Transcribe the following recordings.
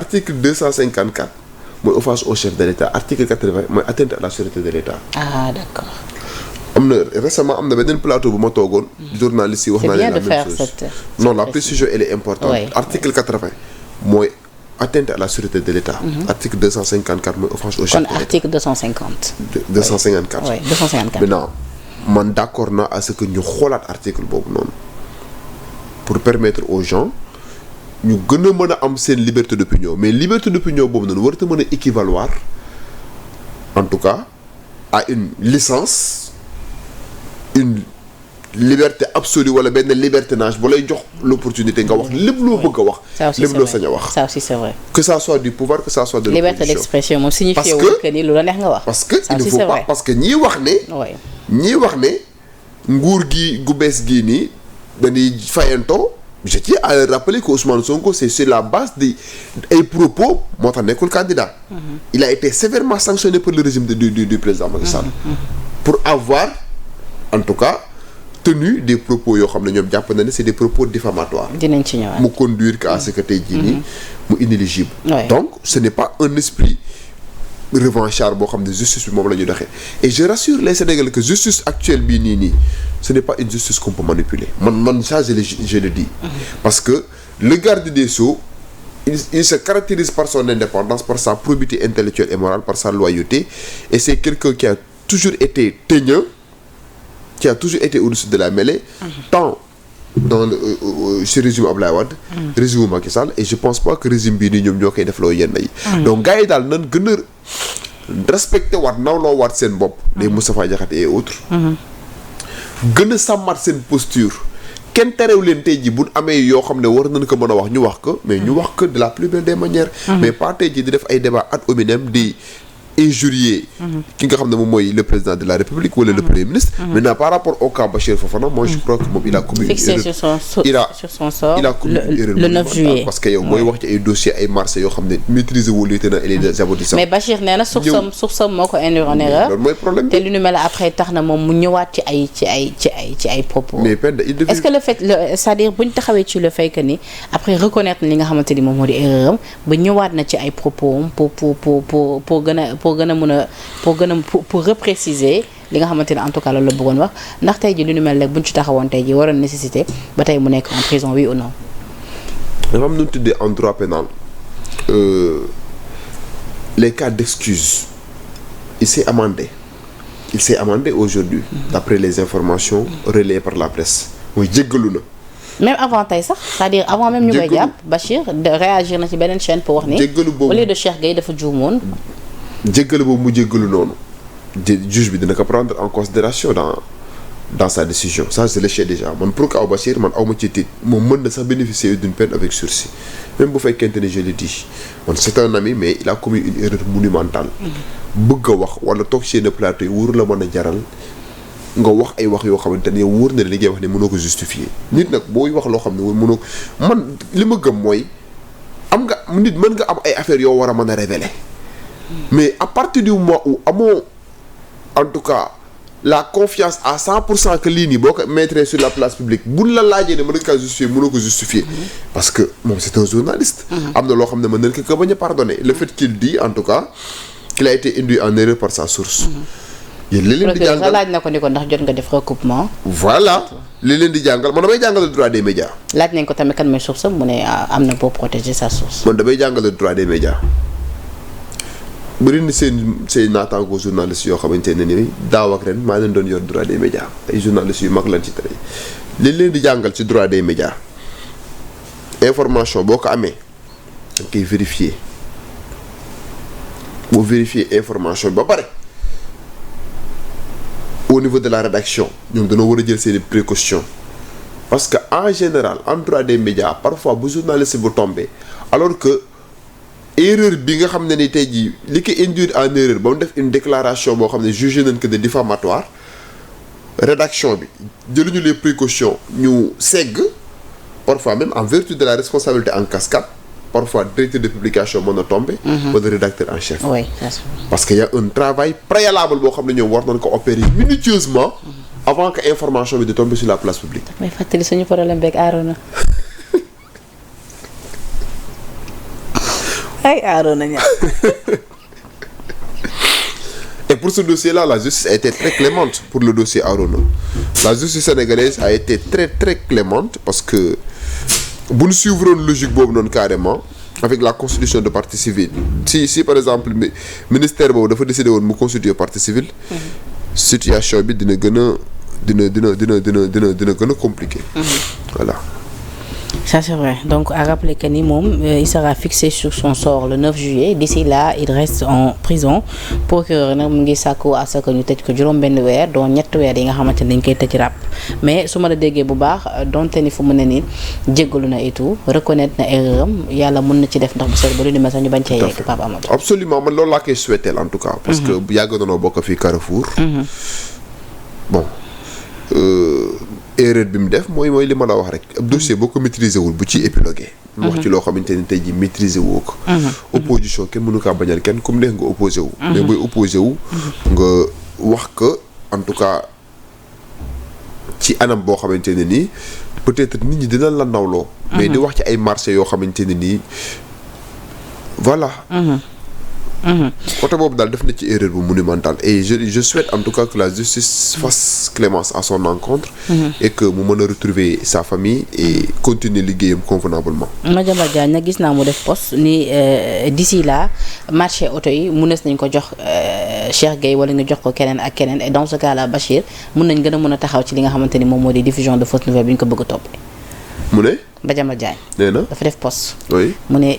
article 254 mooy offense au chef de l'État, article 80 mooy atteinte à la sûreté de l'État. Ah d'accord. Récemment am na beneen plateau bu ma toogoon. journaliste yi wax naa leen la même chose. Non, la précision elle est importante. Oui. Article 80 mooy atteinte à la sûreté de l'État. Article 254 mooy offense au chef de l'État. Kon article 250. 254. Oui, 254. Maintenant man d'accord naa à ce que ñu xoolaat article boobu noonu pour permettre aux gens ñu gën a mën a am seen liberté d'opinion, mais liberté d'opinion boobu noonu warut a mën a équivaloir en tout cas à une licence, une liberté absolue wala benn libertinage bu lay jox l'opportunité nga wax lépp loo bëgg a wax. lépp loo sañ a wax. Ça aussi c'est vrai. Que ça soit du pouvoir, que ça soit de l'opposition. Liberté d'expression moom signifie wul que ni lu la neex nga wax. Parce que il ne faut pas, parce que ñii wax ne nguur gi gu bees gii nii dañuy fayantoo. Je tiens à rappeler que Ousmane Sonko c'est sur la base de ay propos moo tax nekkul candidat. Il a été sévèrement sanctionné par le régime du président Macky Sall. Pour avoir en tout cas tenu des propos yoo xam ne ñoom jàpp na ne c'est des propos diffamatoires. Dinañ ci ñëwaat mu conduire qu'à ce que tey jii nii mu inéligible. Donc ce n'est pas un esprit revanchard boo xam ne justice bi moom la ñu doxee. Et je rassure les Sénégalais que justice actuelle bii nii ce n'est pas une justice qu'on peut manipuler. Man ça je le dis. Parce que le garde des Sceaux il se caractérise par son indépendance, par sa probité intellectuelle et morale, par sa loyauté, et c'est quelqu'un qui a toujours été teigneux, qui a toujours été au-dessus de la mêlée, tant dans ce régime Abdoulaye Wade, régime Macky Sall, et je pense pas que régime bii nii ñoom ñoo koy def loo yenn yi. Donc gars yi daal nan gën a respecté waat nawloo waat seen bopp. les Moustapha Diakhaté et autres. gën a sàmmat seen posture. kenn terew leen tey ji bu amee yoo xam ne war nañ ko mën a wax ñu wax ko, mais ñu wax ko de la plus belle des manières. Mais pas tey ji di def ay débat ad hominem di injurier ki nga xam ne moom mooy le président de la République wala le premier ministre. Maintenant par rapport au cas Bachir Fofana, moi je crois que moom il a commis une erreur. Fixé sur son sort. Il a commis une erreur le 9 juillet. Parce que yow mooy wax ci ay dossiers ay marché yoo xam ne maîtriser wu les tenants et les aboutissants. Mais Bachir nee na source moo ko induire en erreur. loolu mooy problème te lu nu mel après tax na moom mu ñëwaat ci ay propos. Mais Penda il devait. Est-ce que le fait c'est-à-dire bu ñu taxawee ci le fait que ni après reconnaître li nga xamante ni moom moo di erreur am ba ñëwaat na ci ay propos pour gën a mën a pour repréciser li nga xamante ne en tout cas loolu la bëggoon wax ndax tey ji lu ñu mel rek buñ ci taxawoon tey ji waroon nécessité ba tey mu nekk en prison, oui ou non. dafa am nu ñu tuddee en droit pénal les cas d'excuse. Il s'est amendé aujourd'hui d'après les informations relayées par la presse. mooy jéggalu na. Même avant tey sax c'est-à-dire avant même ñu koy jàpp Bachir de réagir na ci beneen chaîne pour wax ni jéggalu boobu au lieu de Cheikh Gueye dafa juumoon. jéggalu boobu mu jéggalu noonu juge bi dina ko prendre en considération dans sa décision. Ça je le sais déjà man pour que Bachir man aw ma ci tiit moom mën na sax bénéficier d'une peine avec sursis même bu fekkente ne je le dis man c'est un ami mais il a commis une erreur monumentale. bëgg a wax wala toog ci yenn plateau yi wóoru la mën a jaral nga wax ay wax yoo xamante ne wóor na li ngay wax ne mënoo ko justifier. nit nag booy wax loo xam ne mënoo man li ma gëm mooy am nga nit mën nga am ay affaires yoo war a mën a révéler. Mais à partir du moment où amoo en tout cas la confiance à 100% que lii nii boo ko mettre sur la place publique buñ la laajee ne mën nga kaa justifier mënoo ko justifier. Parce que moom c'est un journaliste. am na loo xam ne mën nañ ko bañ a pardonner le fait qu'il dit en tout cas qu'il a été induit en erreur par sa source. yéen li leen di jàngal laaj na ko ni ko ndax jot nga def recoupement. Voilà li leen di jàngal man damay jàngal le droit des médias. laaj nañ ko tamit kan mooy source mu ne am na pour protéger sa source. man damay jàngal le droit des médias. bëri na seen naataango journalistes yoo xamante ne ni daaw ak ren maa leen doon yor droit des médias ay journalistes yu mag lañ ci tey li leen di jàngal ci droit des médias information boo ko amee da nga koy vérifier boo vérifier information ba pare au niveau de la rédaction ñoom dañoo war a jël seeni précautions parce que en général en droit des médias parfois bu journaliste bu tombé alors que erreur bi nga xam ne ni tey jii li ko induire en erreur ba mu def une déclaration boo xam ne jugé nañ que de diffamatoire rédaction bi jëluñu les précautions ñu segg parfois même en vertu de la responsabilité en cascade parfois directeur de publication mën a tombé. wala rédacteur en chef. Oui, parce que y a un travail préalable boo xam ne ñoom war nañ ko opérer minutieusement avant que information bi di tomber sur la place publique. may fàttali suñu problème beeg Arona. ay Arona Niang. Et pour ce dossier-là, la justice a été très clémente pour le dossier Arona. La justice sénégalaise a été très très clémente parce que bu ñu suivre logique boobu noonu carrément avec la constitution de partie civile si par exemple ministère boobu dafa décidé woon mu constituer partie civile. situation bi dina gën a dina gën a compliqué. Voilà. Ça c'est vrai donc à rappeler que ni moom il sera fixé sur son sort le 9 juillet d'ici là il reste en prison procureur nag mu ngi sàkku à ce que ñu tëj ko juróom-benn weer dont ñetti weer yi nga xamante ne dañ koy tëj ràpp mais su ma la déggee bu baax donte ni fu mu ne nii jéggalu na et tout reconnaître na erreur am yàlla mën na ci def ndax bu sori ba lu ni mel sax ñu bañ cee yegg Pape Amadou. Absolument man loolu laa koy souhaiter en tout cas. parce que yàgg na noo bokk fii Carrefour. Bon. Erreur bi mu def mooy li ma la wax rek ab dossier boo ko maîtriser wul bu ci épilogué. wax ci loo xamante ni tey jii maîtriser woo ko. opposition kenn mënu kaa bañal kenn comme neex nga opposé wu. mais booy opposé wu. nga wax que en tout cas ci anam boo xamante ne nii peut-être nit ñi dina la nawloo. mais di wax ci ay marché yoo xamante ne nii voilà. côté boobu daal def na ci erreur bu monumentale et je souhaite en tout cas que la justice fasse clémence à son encontre. Et que mu mën a retrouver sa famille et continuer liggéeyam convenablement. Madiambal Diagne nag gis naa mu def poste ni d'ici là marché auto yi mënees nañ ko jox Cheikh Gueye wala nga jox ko keneen ak keneen et dans ce cas là Bachir mën nañ gën a mën a taxaw ci li nga xamante ni moom moo di diffusion de fausses nouvelles bi ñu ko bëgg a topp. mu ne. Madiambal Diagne. nee na dafa def poste. oui mu ne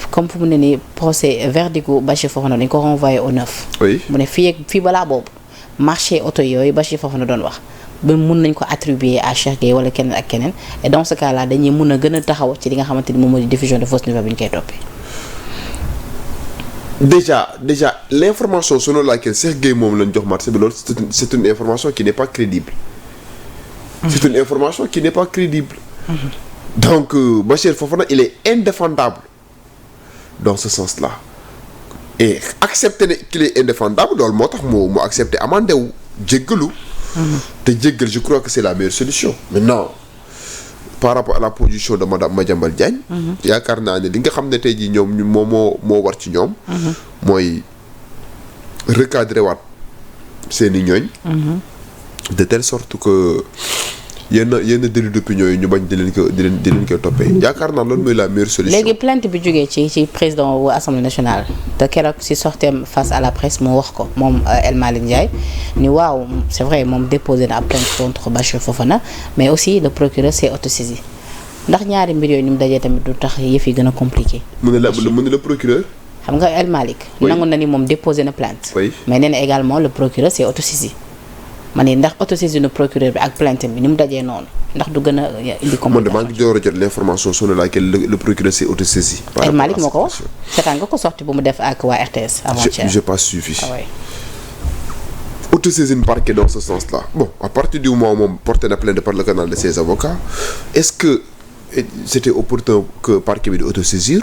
comme fu mu ne nii procès verdict gu Bachir Fofana dañ ko renvoyé au 9. oui mu ne fii balaa boobu marché auto yooyu Bachir Fofana doon wax ba mun nañ ko attribuer à Cheikh Gueye wala keneen ak keneen et dans ce cas là dañuy mun a gën a taxaw ci li nga xamante ni moom moo di diffusion de fausses nouvelles bi ñu koy toppee. déjà l'information selon laquelle Cheikh Gueye moom lañ jox marché bi loolu c'est une information qui n'est pas crédible. C'est une information qui n'est pas crédible. Donc Bachir Fofana il est indéfendable dans ce sens-là et accepter qu'il est indéfendable loolu moo tax mu accepter amandé wu jéggalu. te jéggal je crois que c'est la meilleure solution. Maintenant par rapport à la position de madame Madiambal Diagne. yaakaar naa ne li nga xam ne tey jii ñoom moo war ci ñoom. mooy recadrer waat seeni ñooñ. de telle sorte que yenn délit d'opinion yi ñu bañ di leen koy toppee yaakaar naa loolu mooy la meilleure solution. léegi plainte bi jógee ci président wu assemblée nationale te keroog si sorteem face à la presse mu wax ko moom El Malick Ndiaye ni waaw c'est vrai moom déposé na ab plainte contre Bachir Fofana mais aussi le procureur s'est autosaisi ndax ñaari mbir yooyu ni mu dajee tamit du tax yëf yi gën a compliqué. mu ne le procureur. xam nga El Malick. nangu na ni moom déposé na plainte. oui mais nee na également le procureur s'est autosaisi. ma ne ndax autosaisine procureur bi ak plainte bi ni mu dajee noonu ndax du gën a indi complication. man de maa ngi door a jot l'information selon laquelle le procureur s'est autosaisi. El Malick moo ko wax seetaan nga ko sorti bu mu def ak waa RTS avant-hier. j'ai pas suivi. Ah ouais. Autosaisine parquet dans ce sens-là bon à partir du moment où moom porté na plainte par le canal de ses avocats est-ce que c'était opportun que parquet bi di autosaisir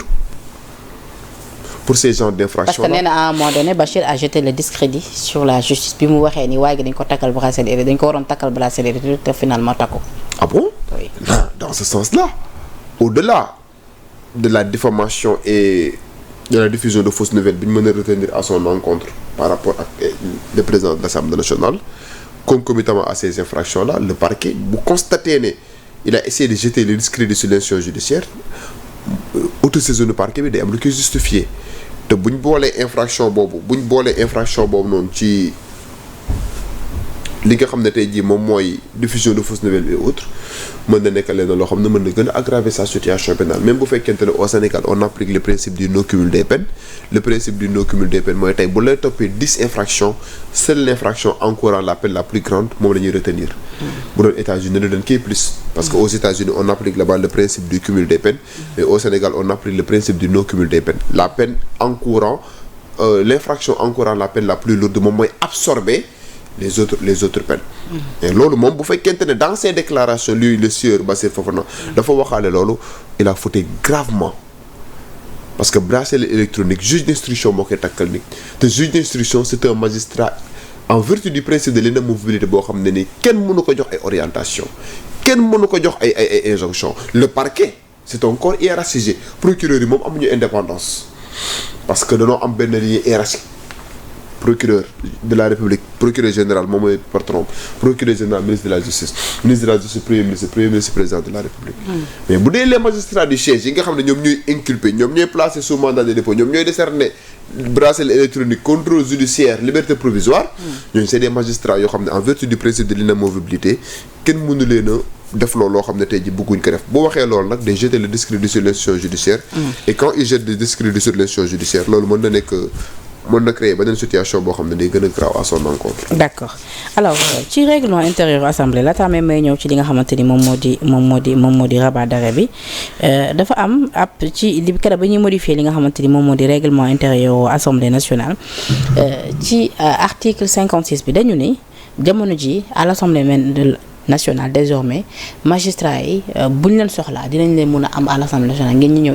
pour ces genres d'infractions. parce que nee na à un moment donné Bachir a jeté le discrédit sur la justice bi mu waxee ni waaye gi dañ ko takkal bracelet dañ ko waroon takkal bracelet te finalement takku. ah bon. oui dans ce sens-là au-delà de la diffamation et de la diffusion de fausses nouvelles bi ñu mën a retenir à son encontre par rapport ak le président de l'Assemblée nationale concomitamment à ces infractions-là le parquet bu constaté ne il a essayé de jeter le discrédit sur l'institution judiciaire autosaisine du parquet bi day am lu koy justifier te buñ boolee infraction boobu noonu ci li nga xam ne tey jii moom mooy diffusion de fausses nouvelles et autres mën na nekk leen loo xam ne mën na gën a aggraver sa situation pénale même bu fekkente ne au Sénégal on applique le principe du non cumul des peines le principe du non cumul des peines mooy tey bu lay toppee 10 infractions seule l'infraction encourant la peine la plus grande moom la ñuy retenir. bu doon États-Unis la doon kii plus. parce que aux États-Unis on applique là-bas le principe du cumul des peines mais au Sénégal on applique le principe du non cumul des peines la peine encourant l'infraction encourant la peine la plus lourde moom mooy absorber les autres peines. et loolu moom bu fekkente ne dans ses déclarations lui le sieur Bachir Fofana dafa waxaale loolu il a fauté gravement parce que bracelet électronique juge d'instruction moo koy takkal nit te juge d'instruction c'est un magistrat en vertu du principe de l'inamovibilité boo xam ne ni kenn mënu ko jox ay orientation kenn mënu ko jox ay injonction le parquet c'est un corps hiérarchisé procureur yi moom amuñu indépendance parce que dañoo am benn lien hiérarchique. Procureur de la République procureur général moom mooy patron procureur général ministre de la justice premier ministre président de la République. Mais bu dee les magistrats du siège yi nga xam ne ñoom ñooy inculpé ñoom ñooy placé sous mandat de dépôt ñoom ñooy décerné bracelet électronique contrôle judiciaire liberté provisoire. ñooñu c'est des magistrats yoo xam ne en vertu du principe de l'inamovibilité kenn mënu leen a def loolu loo xam ne tey ji bëgguñ ko def boo waxee loolu nag day jeter le discrédit sur l'institution judiciaire. Et quand il jette le discrédit sur l'institution judiciaire loolu mën na créer beneen situation boo xam ne day gën a grave à son encontre. D'accord alors ci règlement intérieur assemblée la tamit may ñëw ci li nga xamante ni moom moo di rabat d'arrêt bi dafa am ab ci li keroog ba ñuy modifier li nga xamante ni moom moo di règlement intérieur assemblée nationale ci article 56 bi dañu ni jamono ji à l'assemblée nationale désormais magistrats yi buñ leen soxlaa dinañ leen mën a am à l'assemblée nationale ngeen ñu ñëw